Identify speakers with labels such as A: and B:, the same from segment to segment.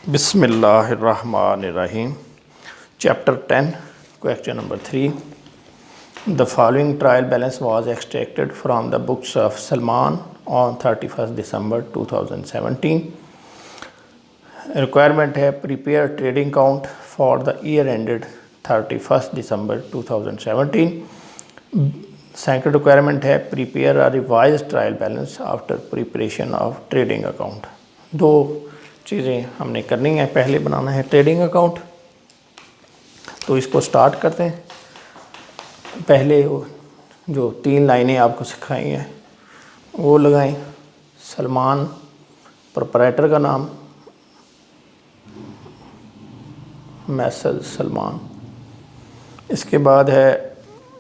A: Bismillahirrahmanirrahim. Chapter 10, question number 3. The following trial balance was extracted from the books of Salman on 31st December 2017. Requirement है prepare trading count for the year ended 31st December 2017. Second requirement है prepare a revised trial balance after preparation of trading account. दो चीज़ें हमने करनी है। पहले बनाना है trading account, तो इसको स्टार्ट करते हैं। पहले जो 3 लाइनें आपको सिखाई हैं वो लगाएं। सलमान प्रोप्राइटर का नाम मैसेज सलमान, इसके बाद है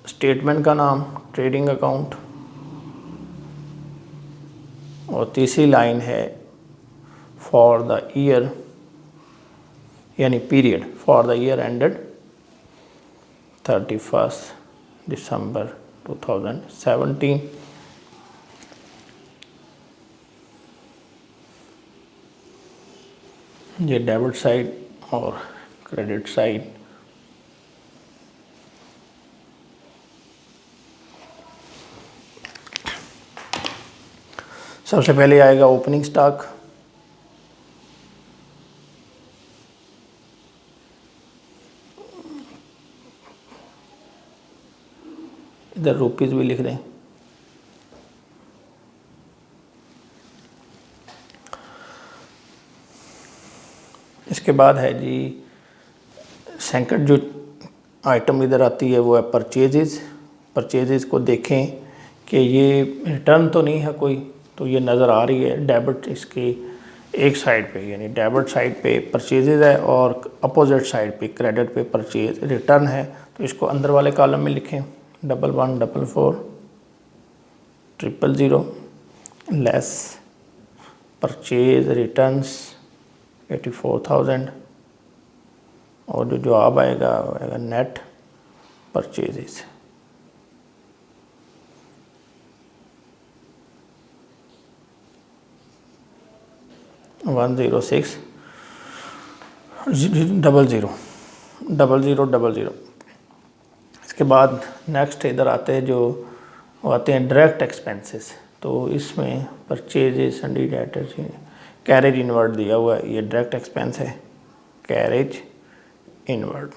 A: स्टेटमेंट का नाम ट्रेडिंग अकाउंट, और तीसरी लाइन है फॉर द ईयर यानी period for the year ended 31st दिसंबर 2017। ये डेबिट साइड और क्रेडिट साइड। सबसे पहले आएगा ओपनिंग स्टॉक। इधर रुपीज़ भी लिख दें। इसके बाद है जी सेकंड जो आइटम इधर आती है वो है परचेजेस। परचेजेस को देखें कि ये रिटर्न तो नहीं है कोई, तो ये नज़र आ रही है डेबिट इसकी एक साइड पे, यानी डेबिट साइड पे परचेजेस है और अपोजिट साइड पे क्रेडिट पे परचेज रिटर्न है। तो इसको अंदर वाले कॉलम में लिखें 1144 लेस परचेज रिटर्न्स 84,000, और जो जवाब आएगा नेट परचेजेस। $106,000। इसके बाद नेक्स्ट इधर आते हैं जो आते हैं डायरेक्ट एक्सपेंसेस। तो इसमें purchases and debtors carriage inward दिया हुआ है, ये डायरेक्ट एक्सपेंस है कैरेज इनवर्ड,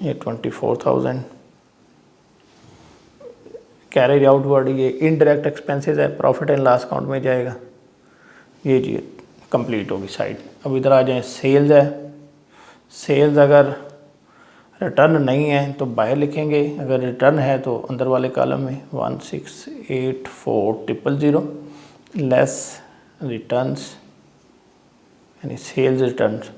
A: ये 24,000। कैरेज आउटवर्ड ये इनडायरेक्ट एक्सपेंसेस है, प्रॉफिट एंड लॉस अकाउंट में जाएगा। ये जी कंप्लीट होगी साइड। अब इधर आ जाए सेल्स है। सेल्स अगर रिटर्न नहीं है तो बाहर लिखेंगे, अगर रिटर्न है तो अंदर वाले कॉलम में 1684000 लेस रिटर्न्स यानी सेल्स रिटर्न्स।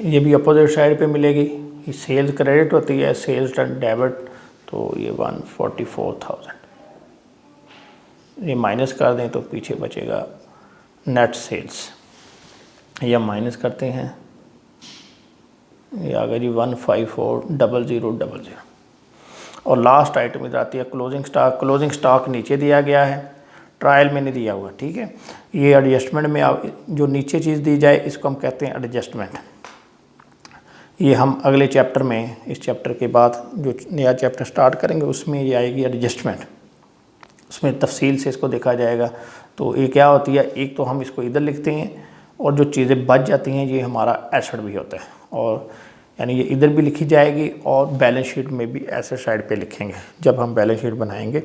A: ये भी अपोजिट साइड पे मिलेगी। ये सेल्स क्रेडिट होती है, सेल्स रिटर्न डेबिट, तो ये 144,000। ये माइनस कर दें तो पीछे बचेगा नेट सेल्स। ये माइनस करते हैं, ये आ गया जी 154,000। और लास्ट आइटम इधर आती है क्लोजिंग स्टॉक। क्लोजिंग स्टॉक नीचे दिया गया है, ट्रायल में नहीं दिया हुआ, ठीक है। ये एडजस्टमेंट में आप जो नीचे चीज़ दी जाए इसको हम कहते हैं एडजस्टमेंट। ये हम अगले चैप्टर में, इस चैप्टर के बाद जो नया चैप्टर स्टार्ट करेंगे उसमें ये आएगी एडजस्टमेंट। उसमें तफसील से इसको देखा जाएगा। तो ये क्या होती है, एक तो हम इसको इधर लिखते हैं और जो चीज़ें बच जाती हैं ये हमारा एसेट भी होता है, और यानी ये इधर भी लिखी जाएगी और बैलेंस शीट में भी एसेट साइड पे लिखेंगे जब हम बैलेंस शीट बनाएंगे।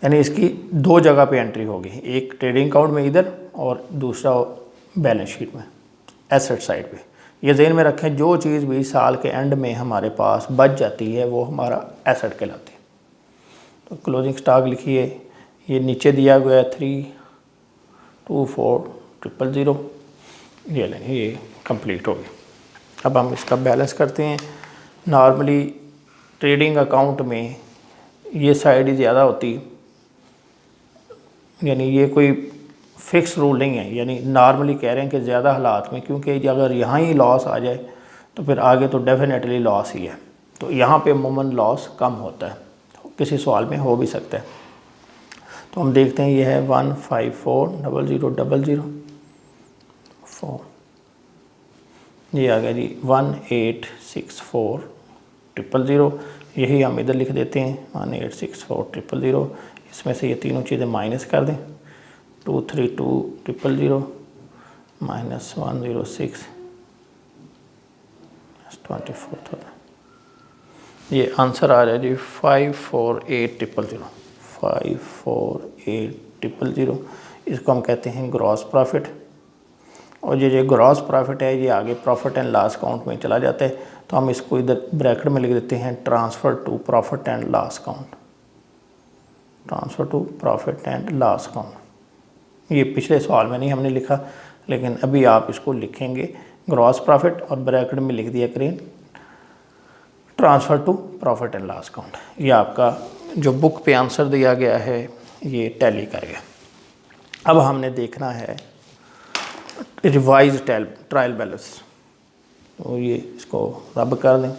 A: यानी इसकी 2 जगह पे एंट्री होगी, एक ट्रेडिंग अकाउंट में इधर और दूसरा बैलेंस शीट में एसेट साइड पे। ये ज़हन में रखें, जो चीज़ भी साल के एंड में हमारे पास बच जाती है वो हमारा एसेट कहलाती है। तो क्लोजिंग स्टॉक लिखिए, ये नीचे दिया गया है 324,000। ये लेंगे, ये कंप्लीट हो गया। अब हम इसका बैलेंस करते हैं। नॉर्मली ट्रेडिंग अकाउंट में ये साइड ही ज़्यादा होती, यानी ये कोई फिक्स रूल नहीं है, यानी नॉर्मली कह रहे हैं कि ज़्यादा हालात में, क्योंकि अगर यहाँ ही लॉस आ जाए तो फिर आगे तो डेफिनेटली लॉस ही है। तो यहाँ पे अमूमन लॉस कम होता है, किसी सवाल में हो भी सकता है। तो हम देखते हैं, ये है 154,000 4, ये आ गया जी 1864000, यही हम इधर लिख देते हैं 1864000। इसमें से ये तीनों चीज़ें माइनस कर दें, 232000 माइनस 106 24,000, ये आंसर आ रहा है जी 548,000। 548,000 इसको हम कहते हैं ग्रॉस प्रॉफिट। और ये ग्रॉस प्रॉफिट है ये आगे प्रॉफिट एंड लॉस अकाउंट में चला जाता है, तो हम इसको इधर ब्रैकेट में लिख देते हैं transfer to profit and loss account. Transfer to profit and loss account, ये पिछले सवाल में नहीं हमने लिखा, लेकिन अभी आप इसको लिखेंगे ग्रॉस प्रॉफिट और ब्रैकेट में लिख दिया करें transfer to profit and loss account. ये आपका जो बुक पे आंसर दिया गया है ये टैली करेगा। अब हमने देखना है रिवाइज ट्रायल बैलेंस, तो ये इसको रब कर दें।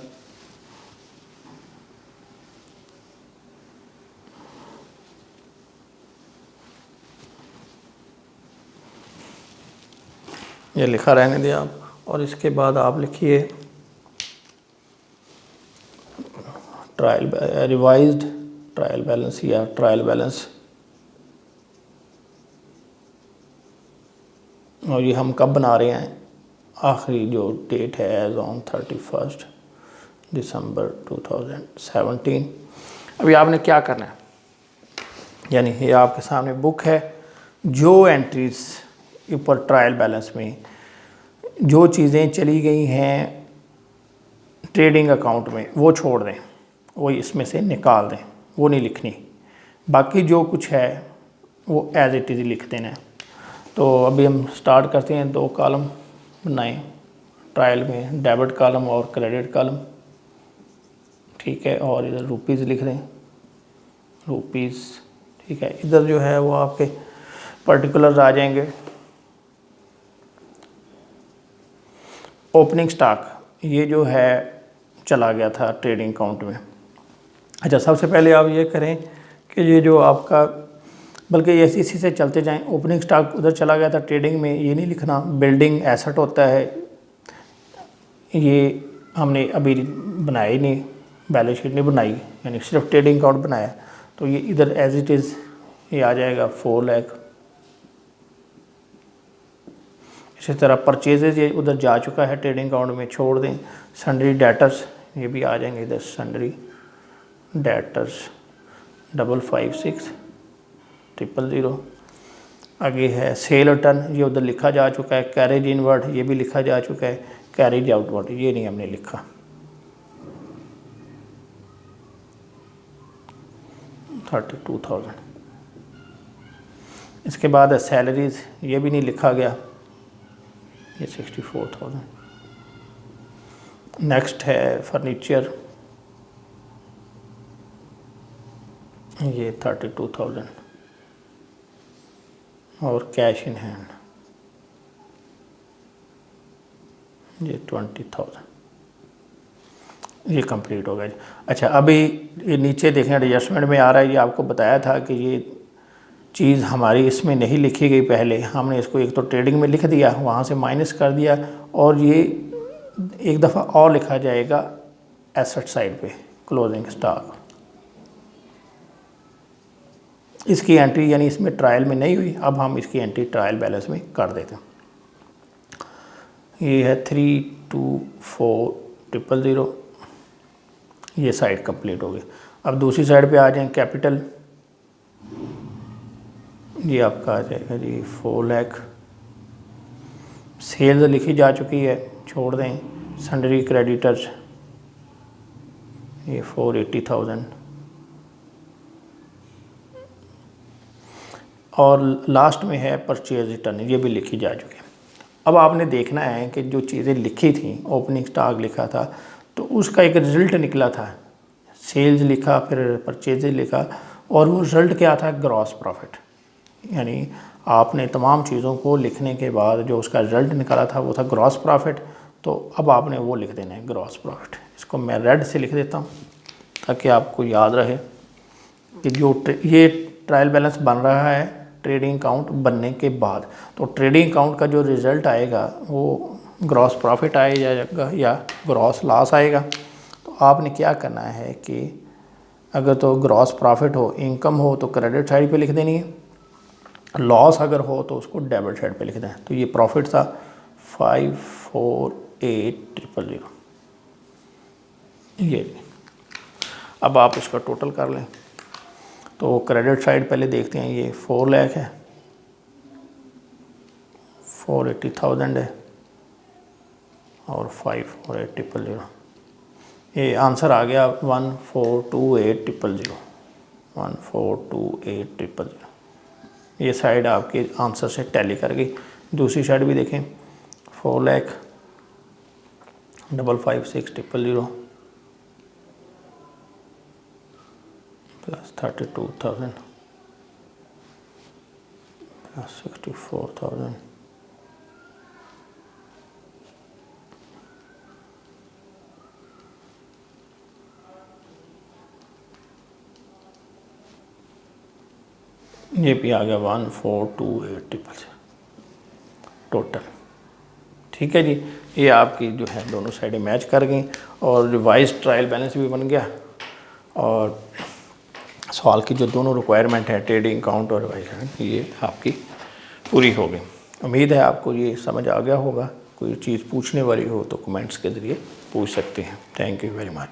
A: ये लिखा रहने दें आप, और इसके बाद आप लिखिए रिवाइज्ड ट्रायल बैलेंस या ट्रायल बैलेंस। और ये हम कब बना रहे हैं, आखिरी जो डेट है एज ऑन 31 दिसंबर 2017। अभी आपने क्या करना है, यानी ये आपके सामने बुक है, जो एंट्रीज ऊपर ट्रायल बैलेंस में जो चीज़ें चली गई हैं ट्रेडिंग अकाउंट में वो छोड़ दें, वो इसमें से निकाल दें, वो नहीं लिखनी। बाकी जो कुछ है वो एज इट इज़ लिख देना है। तो अभी हम स्टार्ट करते हैं, 2 कॉलम बनाएं ट्रायल में, डेबिट कॉलम और क्रेडिट कॉलम, ठीक है। और इधर रुपीज़ लिख दें, रुपीज़, ठीक है। इधर जो है वो आपके पर्टिकुलर्स आ जाएंगे। ओपनिंग स्टॉक ये जो है चला गया था ट्रेडिंग अकाउंट में। अच्छा, सबसे पहले आप ये करें कि ये जो आपका, बल्कि इसी से चलते जाएं, ओपनिंग स्टॉक उधर चला गया था ट्रेडिंग में, ये नहीं लिखना। बिल्डिंग एसेट होता है, ये हमने अभी बनाया ही नहीं, बैलेंस शीट नहीं बनाई, यानी सिर्फ ट्रेडिंग अकाउंट बनाया, तो ये इधर एज इट इज़ ये आ जाएगा 4 लाख। इसी तरह परचेजेज ये उधर जा चुका है ट्रेडिंग अकाउंट में, छोड़ दें। सन्ड्री डेटर्स ये भी आ जाएंगे इधर, सन्ड्री डेटर्स 556,000। आगे है सेल रिटर्न, ये उधर लिखा जा चुका है। कैरेज इनवर्ड ये भी लिखा जा चुका है। कैरेज आउटवर्ड ये नहीं हमने लिखा। 32,000। इसके बाद है सैलरीज, ये भी नहीं लिखा गया, ये 64,000। नेक्स्ट है फर्नीचर, ये 32,000। और कैश इन हैंड ये 20,000। ये कंप्लीट हो गया। अच्छा, अभी ये नीचे देखें एडजस्टमेंट में आ रहा है, ये आपको बताया था कि ये चीज़ हमारी इसमें नहीं लिखी गई पहले, हमने इसको एक तो ट्रेडिंग में लिख दिया, वहाँ से माइनस कर दिया, और ये एक दफ़ा और लिखा जाएगा एसेट साइड पे, क्लोजिंग स्टॉक। इसकी एंट्री यानी इसमें ट्रायल में नहीं हुई, अब हम इसकी एंट्री ट्रायल बैलेंस में कर देते हैं। ये है 324,000, ये साइड कंप्लीट हो गई। अब दूसरी साइड पे आ जाएं, कैपिटल, ये आपका आ जाएगा जी 4 लाख। सेल्स लिखी जा चुकी है, छोड़ दें। सन्ड्री क्रेडिटर्स ये 480,000। और लास्ट में है परचेज रिटर्न, ये भी लिखी जा चुकी है। अब आपने देखना है कि जो चीज़ें लिखी थी, ओपनिंग स्टॉक लिखा था, तो उसका एक रिज़ल्ट निकला था। सेल्स लिखा, फिर परचेज लिखा, और वो रिज़ल्ट क्या था, ग्रॉस प्रॉफिट। यानी आपने तमाम चीज़ों को लिखने के बाद जो उसका रिज़ल्ट निकाला था वो था ग्रॉस प्रॉफिट, तो अब आपने वो लिख देना है ग्रॉस प्रॉफिट। इसको मैं रेड से लिख देता हूँ ताकि आपको याद रहे कि जो ये ट्रायल बैलेंस बन रहा है ट्रेडिंग अकाउंट बनने के बाद। तो ट्रेडिंग अकाउंट का जो रिज़ल्ट आएगा वो ग्रॉस प्रॉफिट आएगा या ग्रॉस लॉस आएगा। तो आपने क्या करना है कि अगर तो ग्रॉस प्रॉफिट हो, इनकम हो तो क्रेडिट साइड पे लिख देनी है, लॉस अगर हो तो उसको डेबिट साइड पे लिख दें। तो ये प्रॉफिट था 548,000। ये अब आप इसका टोटल कर लें। तो क्रेडिट साइड पहले देखते हैं, ये 4 लाख है, 480,000 है और 548,000। ये आंसर आ गया 1,428,000, 1,428,000। ये साइड आपके आंसर से टैली कर गई। दूसरी साइड भी देखें, 4,55,6,000 प्लस 32,000 प्लस 64,000 ये भी आ गया 1,428,000 टोटल। ठीक है जी, ये आपकी जो है दोनों साइडें मैच कर गई और रिवाइज ट्रायल बैलेंस भी बन गया और सवाल की जो दोनों रिक्वायरमेंट है ट्रेडिंग अकाउंट और रिवाइज ये आपकी पूरी हो गई। उम्मीद है आपको ये समझ आ गया होगा। कोई चीज़ पूछने वाली हो तो कमेंट्स के ज़रिए पूछ सकते हैं। Thank you very much.